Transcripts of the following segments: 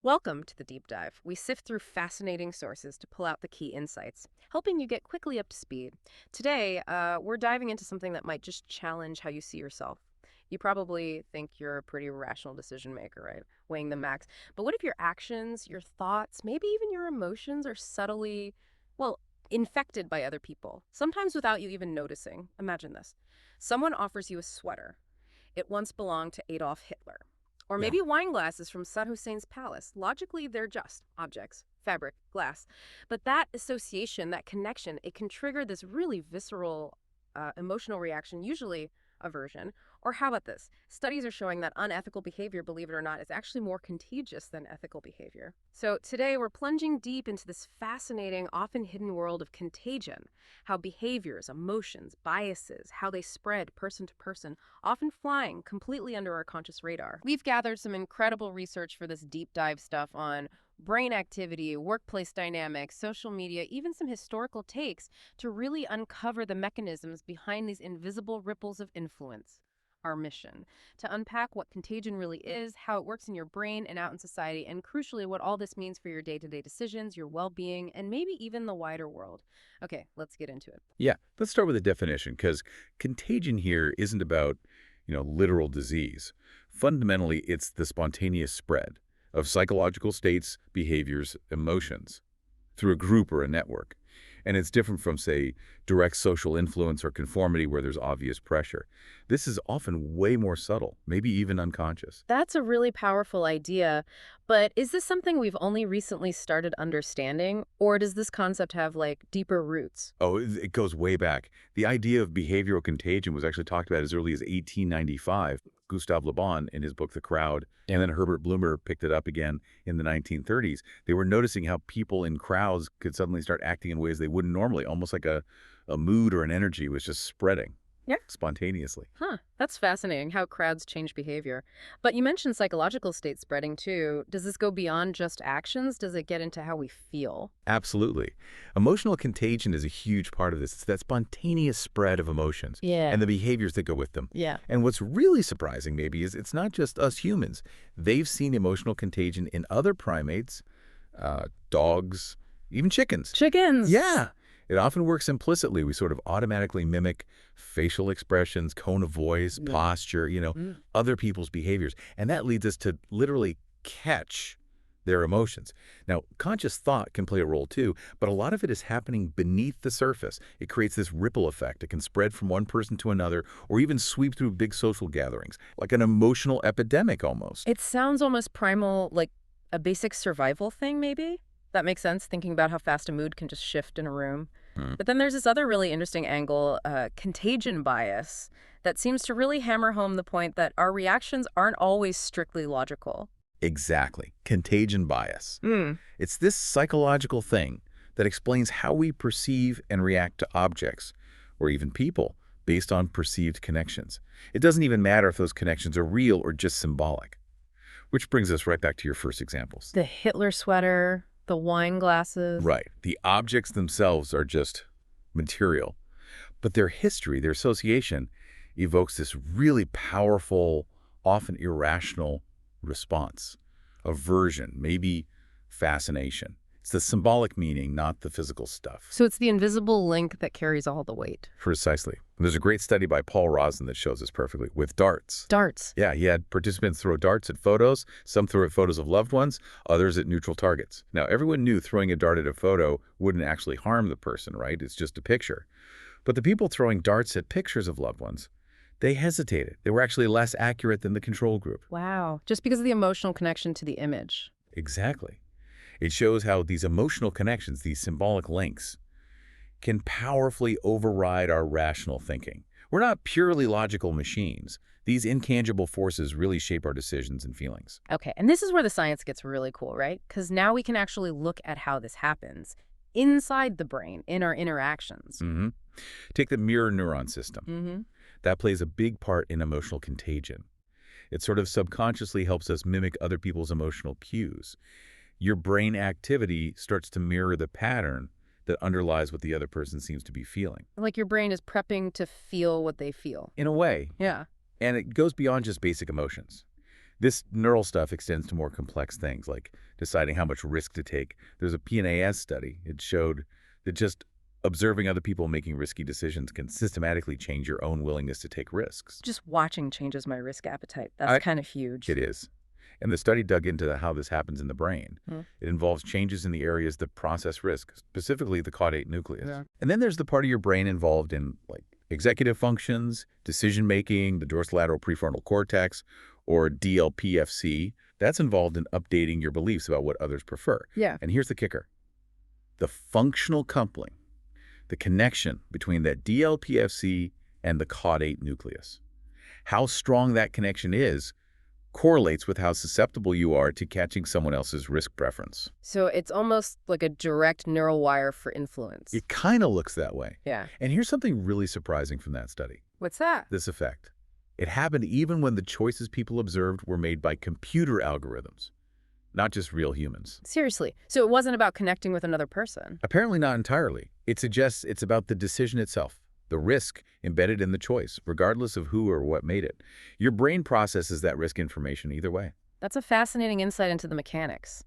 Welcome to the Deep Dive. We sift through fascinating sources to pull out the key insights, helping you get quickly up to speed. Today, we're diving into something that might just challenge how you see yourself. You probably think you're a pretty rational decision maker, right? Weighing the max. But what if your actions, your thoughts, maybe even your emotions are subtly, well, infected by other people, sometimes without you even noticing? Imagine this. Someone offers you a sweater. It once belonged to Adolf Hitler. Or Yeah. maybe wine glasses from Saddam Hussein's palace. Logically, they're just objects, fabric, glass. But that association, that connection, it can trigger this really visceral emotional reaction, usually aversion. Or how about this? Studies are showing that unethical behavior, believe it or not, is actually more contagious than ethical behavior. So today we're plunging deep into this fascinating, often hidden world of contagion, how behaviors, emotions, biases, how they spread person to person, often flying completely under our conscious radar. We've gathered some incredible research for this deep dive stuff on brain activity, workplace dynamics, social media, even some historical takes to really uncover the mechanisms behind these invisible ripples of influence. Our mission to unpack what contagion really is, how it works in your brain and out in society, and crucially, what all this means for your day to day decisions, your well being, and maybe even the wider world. Okay, let's get into it. Yeah. Let's start with a definition because contagion here isn't about, literal disease. Fundamentally, it's the spontaneous spread of psychological states, behaviors, emotions through a group or a network. And it's different from, say, direct social influence or conformity where there's obvious pressure. This is often way more subtle, maybe even unconscious. That's a really powerful idea, but is this something we've only recently started understanding, or does this concept have like deeper roots? Oh, it goes way back. The idea of behavioral contagion was actually talked about as early as 1895. Gustave Le Bon in his book The Crowd, and then Herbert Blumer picked it up again in the 1930s. They were noticing how people in crowds could suddenly start acting in ways they wouldn't normally, almost like a mood or an energy was just spreading Yeah. spontaneously. Huh, that's fascinating how crowds change behavior. But you mentioned psychological state spreading too. Does this go beyond just actions? Does it get into how we feel? Absolutely. Emotional contagion is a huge part of this. It's that spontaneous spread of emotions Yeah. and the behaviors that go with them. Yeah. And what's really surprising, maybe, is it's not just us humans. They've seen emotional contagion in other primates, dogs, even chickens. Chickens! Yeah. It often works implicitly. We sort of automatically mimic facial expressions, tone of voice, Yeah. posture, Mm. other people's behaviors. And that leads us to literally catch their emotions. Now, conscious thought can play a role too, but a lot of it is happening beneath the surface. It creates this ripple effect. It can spread from one person to another or even sweep through big social gatherings, like an emotional epidemic almost. It sounds almost primal, like a basic survival thing, maybe? That makes sense, thinking about how fast a mood can just shift in a room. Hmm. But then there's this other really interesting angle, contagion bias, that seems to really hammer home the point that our reactions aren't always strictly logical. Exactly. Contagion bias. Mm. It's this psychological thing that explains how we perceive and react to objects, or even people, based on perceived connections. It doesn't even matter if those connections are real or just symbolic. Which brings us right back to your first examples. The Hitler sweater, the wine glasses. Right. The objects themselves are just material, but their history, their association, evokes this really powerful, often irrational response, aversion, maybe fascination. It's the symbolic meaning, not the physical stuff. So it's the invisible link that carries all the weight. Precisely. There's a great study by Paul Rosen that shows this perfectly with darts. Darts. Yeah, he had participants throw darts at photos. Some threw at photos of loved ones, others at neutral targets. Now, everyone knew throwing a dart at a photo wouldn't actually harm the person, right? It's just a picture. But the people throwing darts at pictures of loved ones, they hesitated. They were actually less accurate than the control group. Wow. Just because of the emotional connection to the image. Exactly. It shows how these emotional connections, these symbolic links, can powerfully override our rational thinking. We're not purely logical machines. These intangible forces really shape our decisions and feelings. Okay, and this is where the science gets really cool, right? Because now we can actually look at how this happens inside the brain, in our interactions. hmm Take the mirror neuron system. Mm-hmm. That plays a big part in emotional contagion. It sort of subconsciously helps us mimic other people's emotional cues. Your brain activity starts to mirror the pattern that underlies what the other person seems to be feeling. Like your brain is prepping to feel what they feel. In a way, Yeah. and it goes beyond just basic emotions. This neural stuff extends to more complex things like deciding how much risk to take. There's a PNAS study. It showed that just observing other people making risky decisions can systematically change your own willingness to take risks. Just watching changes my risk appetite. That's I, kind of huge. it is. And the study dug into how this happens in the brain. It involves changes in the areas that process risk, specifically the caudate nucleus. Yeah. And then there's the part of your brain involved in like executive functions, decision-making, the dorsolateral prefrontal cortex, or DLPFC. That's involved in updating your beliefs about what others prefer. Yeah. And here's the kicker. The functional coupling, the connection between that DLPFC and the caudate nucleus. How strong that connection is correlates with how susceptible you are to catching someone else's risk preference. So it's almost like a direct neural wire for influence. It kind of looks that way. Yeah. And here's something really surprising from that study. What's that? This effect. It happened even when the choices people observed were made by computer algorithms, not just real humans. Seriously. So it wasn't about connecting with another person. Apparently not entirely. It suggests it's about the decision itself, the risk embedded in the choice, regardless of who or what made it. Your brain processes that risk information either way. That's a fascinating insight into the mechanics.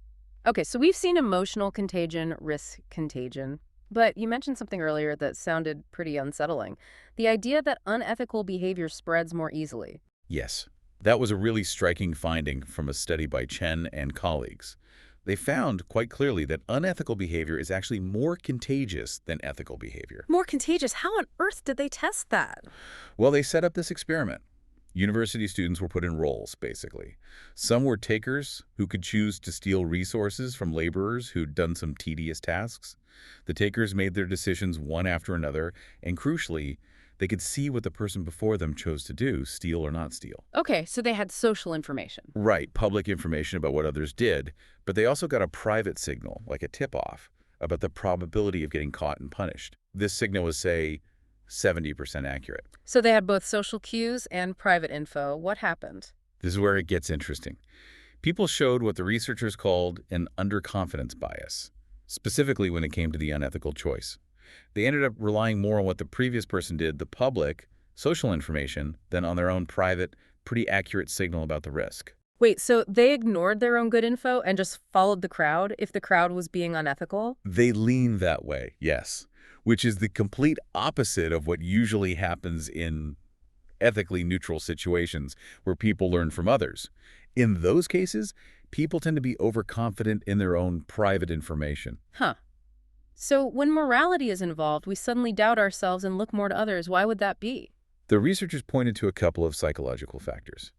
Okay, so we've seen emotional contagion, risk contagion. But you mentioned something earlier that sounded pretty unsettling. The idea that unethical behavior spreads more easily. Yes, that was a really striking finding from a study by Chen and colleagues. They found quite clearly that unethical behavior is actually more contagious than ethical behavior. More contagious? How on earth did they test that? Well, they set up this experiment. University students were put in roles, basically. Some were takers who could choose to steal resources from laborers who'd done some tedious tasks. The takers made their decisions one after another, and crucially, they could see what the person before them chose to do, steal or not steal. Okay, so they had social information. Right, public information about what others did, but they also got a private signal, like a tip-off, about the probability of getting caught and punished. This signal was, say, 70% accurate. So they had both social cues and private info. What happened? This is where it gets interesting. People showed what the researchers called an underconfidence bias, specifically when it came to the unethical choice. They ended up relying more on what the previous person did, the public, social information, than on their own private, pretty accurate signal about the risk. Wait, so they ignored their own good info and just followed the crowd if the crowd was being unethical? They lean that way, yes, which is the complete opposite of what usually happens in ethically neutral situations where people learn from others. In those cases, people tend to be overconfident in their own private information. Huh. So when morality is involved, we suddenly doubt ourselves and look more to others. Why would that be? The researchers pointed to a couple of psychological factors.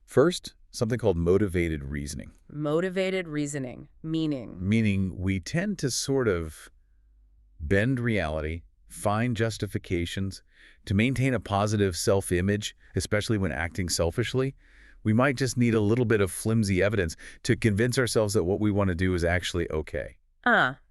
First, something called motivated reasoning. Motivated reasoning, meaning? Meaning we tend to sort of bend reality, find justifications, to maintain a positive self-image, especially when acting selfishly. We might just need a little bit of flimsy evidence to convince ourselves that what we want to do is actually okay.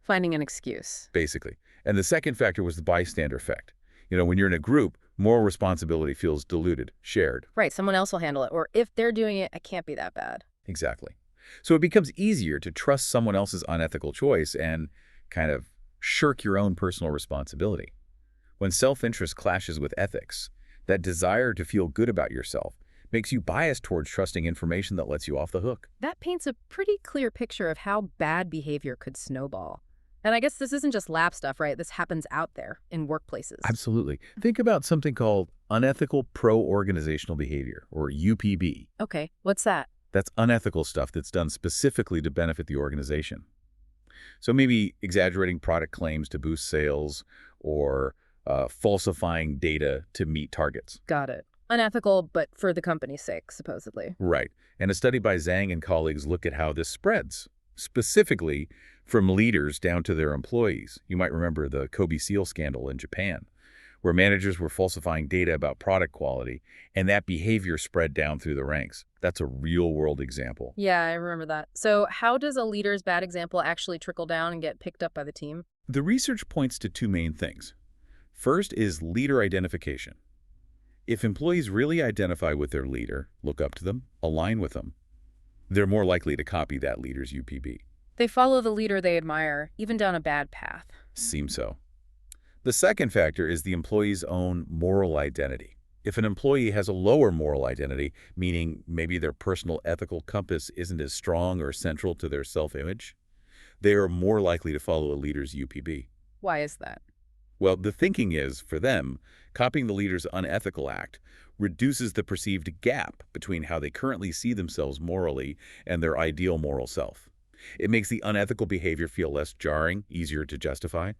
Finding an excuse. Basically. And the second factor was the bystander effect. You know, when you're in a group, moral responsibility feels diluted, shared. Right, someone else will handle it. Or if they're doing it, it can't be that bad. Exactly. So it becomes easier to trust someone else's unethical choice and kind of shirk your own personal responsibility. When self-interest clashes with ethics, that desire to feel good about yourself makes you biased towards trusting information that lets you off the hook. That paints a pretty clear picture of how bad behavior could snowball. And I guess this isn't just lab stuff, right? This happens out there in workplaces. Absolutely. Think about something called unethical pro-organizational behavior, or UPB. Okay, what's that? That's unethical stuff that's done specifically to benefit the organization. So maybe exaggerating product claims to boost sales or falsifying data to meet targets. Got it. Unethical, but for the company's sake, supposedly. Right. And a study by Zhang and colleagues looked at how this spreads, specifically from leaders down to their employees. You might remember the Kobe Seal scandal in Japan, where managers were falsifying data about product quality, and that behavior spread down through the ranks. That's a real-world example. Yeah, I remember that. So how does a leader's bad example actually trickle down and get picked up by the team? The research points to two main things. First is leader identification. If employees really identify with their leader, look up to them, align with them, they're more likely to copy that leader's UPB. They follow the leader they admire, even down a bad path. Seems so. The second factor is the employee's own moral identity. If an employee has a lower moral identity, meaning maybe their personal ethical compass isn't as strong or central to their self-image, they are more likely to follow a leader's UPB. Why is that? Well, the thinking is, for them, copying the leader's unethical act reduces the perceived gap between how they currently see themselves morally and their ideal moral self. It makes the unethical behavior feel less jarring, easier to justify.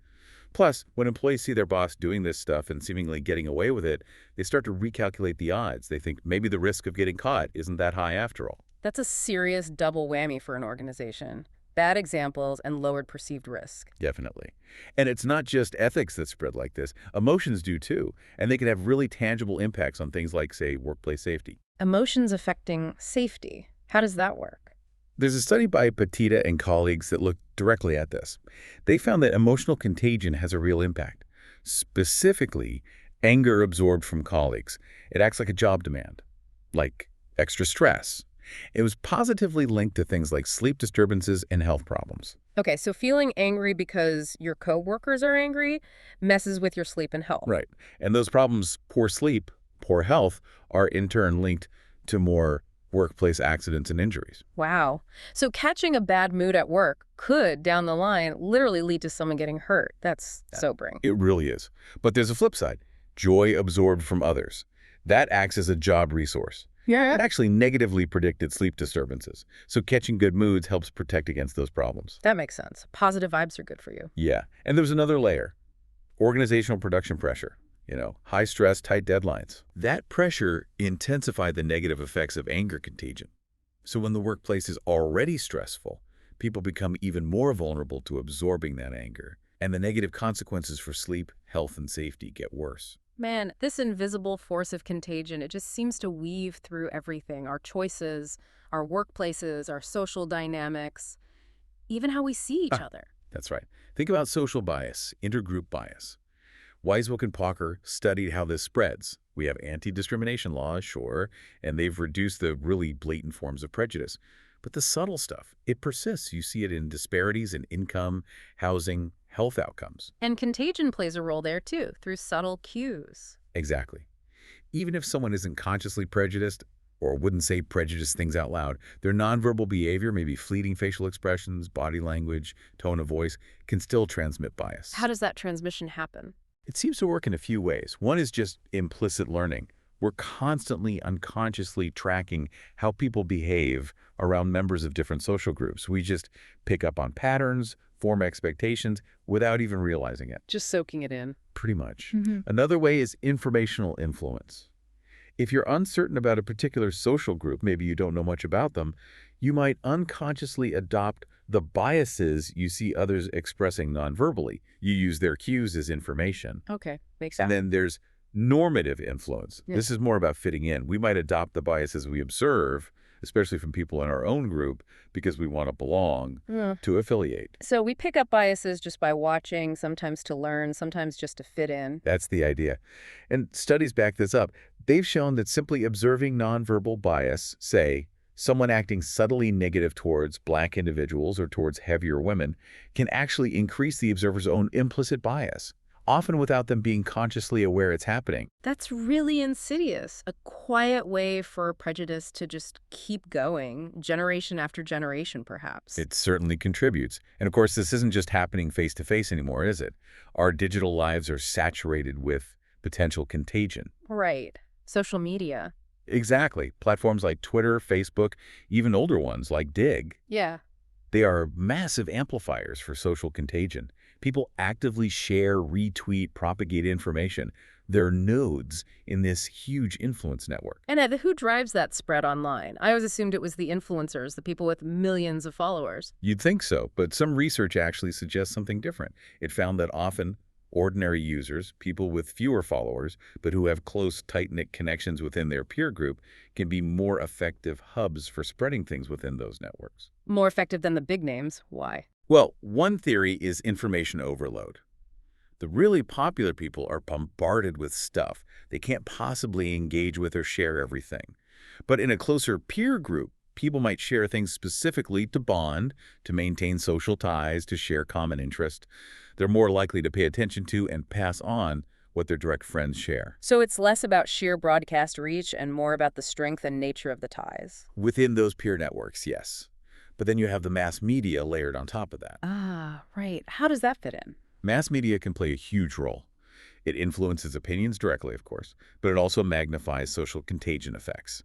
Plus, when employees see their boss doing this stuff and seemingly getting away with it, they start to recalculate the odds. They think maybe the risk of getting caught isn't that high after all. That's a serious double whammy for an organization. Bad examples and lowered perceived risk. Definitely. And it's not just ethics that spread like this. Emotions do too, and they can have really tangible impacts on things like, say, workplace safety. Emotions affecting safety. How does that work? There's a study by Petita and colleagues that looked directly at this. They found that emotional contagion has a real impact. Specifically, anger absorbed from colleagues. It acts like a job demand, like extra stress. It was positively linked to things like sleep disturbances and health problems. Okay, so feeling angry because your coworkers are angry messes with your sleep and health. Right. And those problems, poor sleep, poor health, are in turn linked to more workplace accidents and injuries. Wow. So catching a bad mood at work could, down the line, literally lead to someone getting hurt. That's sobering. It really is. But there's a flip side. Joy absorbed from others. That acts as a job resource. Yeah. It actually negatively predicted sleep disturbances. So catching good moods helps protect against those problems. That makes sense. Positive vibes are good for you. Yeah. And there's another layer. Organizational production pressure. High stress, tight deadlines. That pressure intensified the negative effects of anger contagion. So when the workplace is already stressful, people become even more vulnerable to absorbing that anger. And the negative consequences for sleep, health, and safety get worse. Man, this invisible force of contagion, it just seems to weave through everything. Our choices, our workplaces, our social dynamics, even how we see each other. That's right. Think about social bias, intergroup bias. Weiswick and Parker studied how this spreads. We have anti-discrimination laws, sure, and they've reduced the really blatant forms of prejudice. But the subtle stuff, it persists. You see it in disparities in income, housing, health outcomes. And contagion plays a role there too, through subtle cues. Exactly. Even if someone isn't consciously prejudiced or wouldn't say prejudiced things out loud, their nonverbal behavior, maybe fleeting facial expressions, body language, tone of voice, can still transmit bias. How does that transmission happen? It seems to work in a few ways. One is just implicit learning. We're constantly unconsciously tracking how people behave around members of different social groups. We just pick up on patterns, form expectations without even realizing it. Just soaking it in. Pretty much. Another way is informational influence. If you're uncertain about a particular social group, maybe you don't know much about them, you might unconsciously adopt the biases you see others expressing nonverbally. You use their cues as information. Okay, makes sense. And then there's normative influence. Yeah. This is more about fitting in. We might adopt the biases we observe, especially from people in our own group, because we want to belong, to affiliate. So we pick up biases just by watching, sometimes to learn, sometimes just to fit in. That's the idea. And studies back this up. They've shown that simply observing nonverbal bias, say, someone acting subtly negative towards Black individuals or towards heavier women, can actually increase the observer's own implicit bias, often without them being consciously aware it's happening. That's really insidious. A quiet way for prejudice to just keep going, generation after generation, perhaps. It certainly contributes. And of course, this isn't just happening face-to-face anymore, is it? Our digital lives are saturated with potential contagion. Right. Social media. Exactly. Platforms like Twitter, Facebook, even older ones like Dig. Yeah. They are massive amplifiers for social contagion. People actively share, retweet, propagate information. They're nodes in this huge influence network. And who drives that spread online? I always assumed it was the influencers, the people with millions of followers. You'd think so, but some research actually suggests something different. It found that often ordinary users, people with fewer followers, but who have close, tight-knit connections within their peer group, can be more effective hubs for spreading things within those networks. More effective than the big names. Why? Well, one theory is information overload. The really popular people are bombarded with stuff. They can't possibly engage with or share everything. But in a closer peer group, people might share things specifically to bond, to maintain social ties, to share common interest. They're more likely to pay attention to and pass on what their direct friends share. So it's less about sheer broadcast reach and more about the strength and nature of the ties. Within those peer networks, yes. But then you have the mass media layered on top of that. Ah, right. How does that fit in? Mass media can play a huge role. It influences opinions directly, of course, but it also magnifies social contagion effects.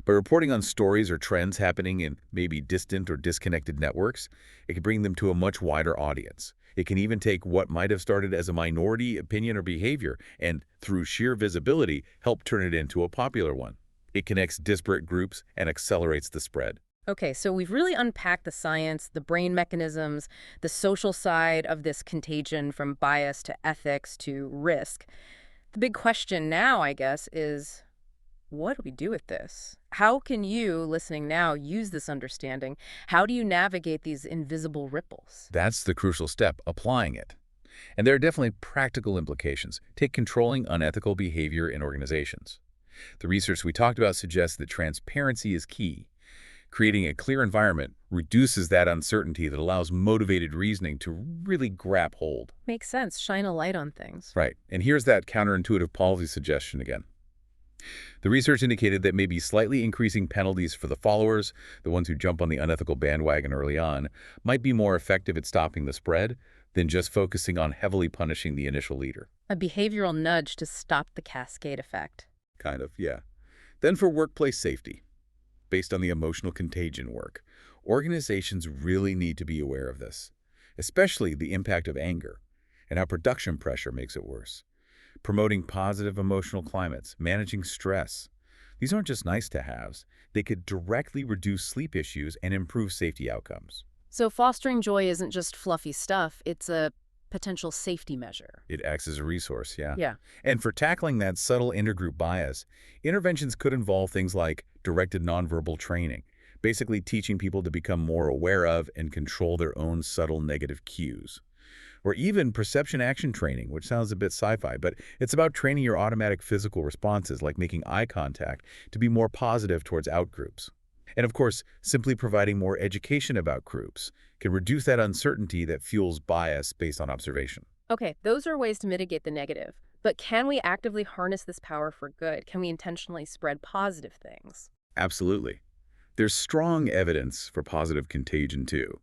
By reporting on stories or trends happening in maybe distant or disconnected networks, it can bring them to a much wider audience. It can even take what might have started as a minority opinion or behavior and, through sheer visibility, help turn it into a popular one. It connects disparate groups and accelerates the spread. Okay, so we've really unpacked the science, the brain mechanisms, the social side of this contagion from bias to ethics to risk. The big question now, I guess, is what do we do with this? How can you, listening now, use this understanding? How do you navigate these invisible ripples? That's the crucial step, applying it. And there are definitely practical implications. Take controlling unethical behavior in organizations. The research we talked about suggests that transparency is key. Creating a clear environment reduces that uncertainty that allows motivated reasoning to really grab hold. Makes sense. Shine a light on things. Right. And here's that counterintuitive policy suggestion again. The research indicated that maybe slightly increasing penalties for the followers, the ones who jump on the unethical bandwagon early on, might be more effective at stopping the spread than just focusing on heavily punishing the initial leader. A behavioral nudge to stop the cascade effect. Kind of, yeah. Then for workplace safety, based on the emotional contagion work, organizations really need to be aware of this, especially the impact of anger and how production pressure makes it worse. Promoting positive emotional climates, managing stress. These aren't just nice-to-haves. They could directly reduce sleep issues and improve safety outcomes. So fostering joy isn't just fluffy stuff, it's a potential safety measure. It acts as a resource, yeah. Yeah. And for tackling that subtle intergroup bias, interventions could involve things like directed nonverbal training, basically teaching people to become more aware of and control their own subtle negative cues. Or even perception action training, which sounds a bit sci-fi, but it's about training your automatic physical responses, like making eye contact, to be more positive towards outgroups. And of course, simply providing more education about groups can reduce that uncertainty that fuels bias based on observation. Okay, those are ways to mitigate the negative. But can we actively harness this power for good? Can we intentionally spread positive things? Absolutely. There's strong evidence for positive contagion, too.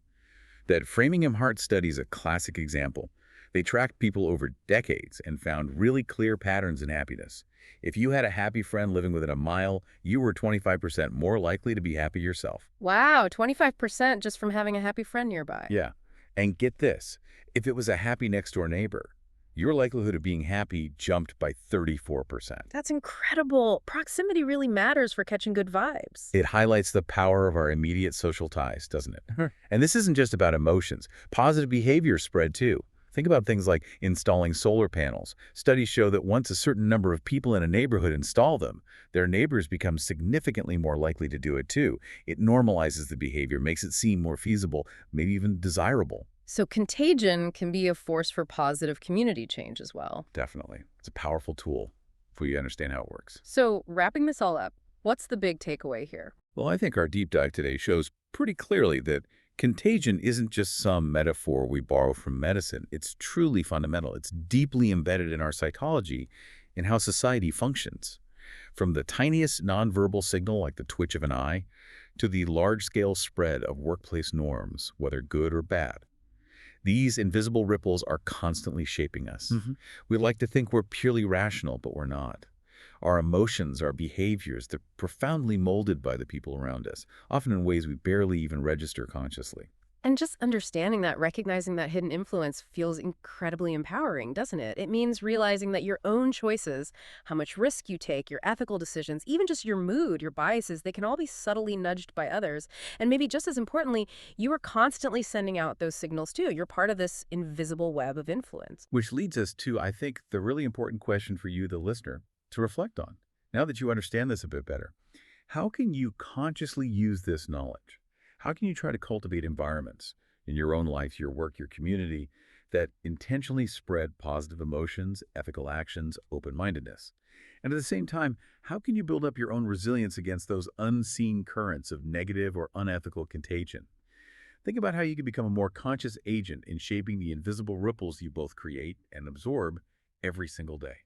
That Framingham Heart study is a classic example. They tracked people over decades and found really clear patterns in happiness. If you had a happy friend living within a mile, you were 25% more likely to be happy yourself. Wow, 25% just from having a happy friend nearby. Yeah. And get this, if it was a happy next-door neighbor, your likelihood of being happy jumped by 34%. That's incredible. Proximity really matters for catching good vibes. It highlights the power of our immediate social ties, doesn't it? And this isn't just about emotions. Positive behavior spread too. Think about things like installing solar panels. Studies show that once a certain number of people in a neighborhood install them, their neighbors become significantly more likely to do it too. It normalizes the behavior, makes it seem more feasible, maybe even desirable. So contagion can be a force for positive community change as well. Definitely. It's a powerful tool if we understand how it works. So wrapping this all up, what's the big takeaway here? Well, I think our deep dive today shows pretty clearly that contagion isn't just some metaphor we borrow from medicine. It's truly fundamental. It's deeply embedded in our psychology and how society functions. From the tiniest nonverbal signal like the twitch of an eye to the large-scale spread of workplace norms, whether good or bad. These invisible ripples are constantly shaping us. We like to think we're purely rational, but we're not. Our emotions, our behaviors, they're profoundly molded by the people around us, often in ways we barely even register consciously. And just understanding that, recognizing that hidden influence feels incredibly empowering, doesn't it? It means realizing that your own choices, how much risk you take, your ethical decisions, even just your mood, your biases, they can all be subtly nudged by others. And maybe just as importantly, you are constantly sending out those signals too. You're part of this invisible web of influence. Which leads us to, I think, the really important question for you, the listener, to reflect on. Now that you understand this a bit better, how can you consciously use this knowledge? How can you try to cultivate environments in your own life, your work, your community that intentionally spread positive emotions, ethical actions, open-mindedness? And at the same time, how can you build up your own resilience against those unseen currents of negative or unethical contagion? Think about how you can become a more conscious agent in shaping the invisible ripples you both create and absorb every single day.